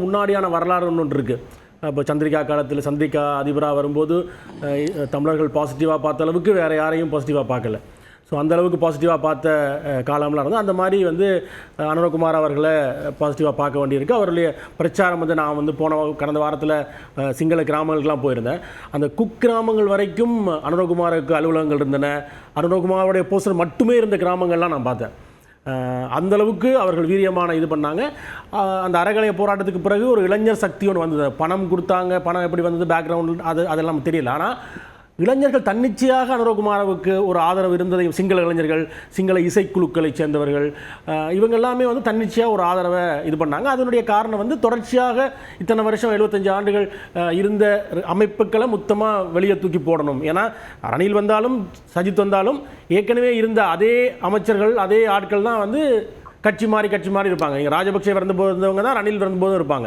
முன்னாடியான வரலாறு ஒன்று இருக்குது. இப்போ சந்திரிகா காலத்தில் சந்திரிகா அதிபராக வரும்போது தமிழர்கள் பாசிட்டிவாக பார்த்த அளவுக்கு வேறு யாரையும் பாசிட்டிவாக பார்க்கல. ஸோ அந்தளவுக்கு பாசிட்டிவாக பார்த்த காலம்லாம் இருந்தால் அந்த மாதிரி அனுரகுமார் அவர்களை பாசிட்டிவாக பார்க்க வேண்டியிருக்கு. அவருடைய பிரச்சாரம் நான் கடந்த வாரத்தில் சிங்கள கிராமங்களுக்கெலாம் போயிருந்தேன். அந்த கிராமங்கள் வரைக்கும் அனுரகுமாருக்கு அலுவலகங்கள் இருந்தன. அனுரகுமாரோடைய போஸ்டர் மட்டுமே இருந்த கிராமங்கள்லாம் நான் பார்த்தேன். அந்தளவுக்கு அவர்கள் வீரியமான இது பண்ணாங்க. அந்த அறகலைய போராட்டத்துக்கு பிறகு ஒரு இளைஞர் சக்தி ஒன்று வந்தது. பணம் கொடுத்தாங்க, பணம் எப்படி வந்தது, பேக்ரவுண்ட் அதெல்லாம் தெரியல. ஆனால் இளைஞர்கள் தன்னிச்சையாக அனுரகுமாரவுக்கு ஒரு ஆதரவு இருந்ததையும், சிங்கள இளைஞர்கள், சிங்கள இசைக்குழுக்களைச் சேர்ந்தவர்கள், இவங்க எல்லாமே தன்னிச்சையாக ஒரு ஆதரவை இது பண்ணாங்க. அதனுடைய காரணம் தொடர்ச்சியாக இத்தனை வருஷம் 75 ஆண்டுகள் இருந்த அமைப்புகளை மொத்தமாக வெளியே தூக்கி போடணும். ஏன்னா ரணில் வந்தாலும் சஜித் வந்தாலும் ஏற்கனவே இருந்த அதே அமைச்சர்கள், அதே ஆட்கள் தான் கட்சி மாறி இருப்பாங்க. இங்கே ராஜபக்சே இருந்தவங்க தான் ரணில் இருந்தபோதும் இருப்பாங்க.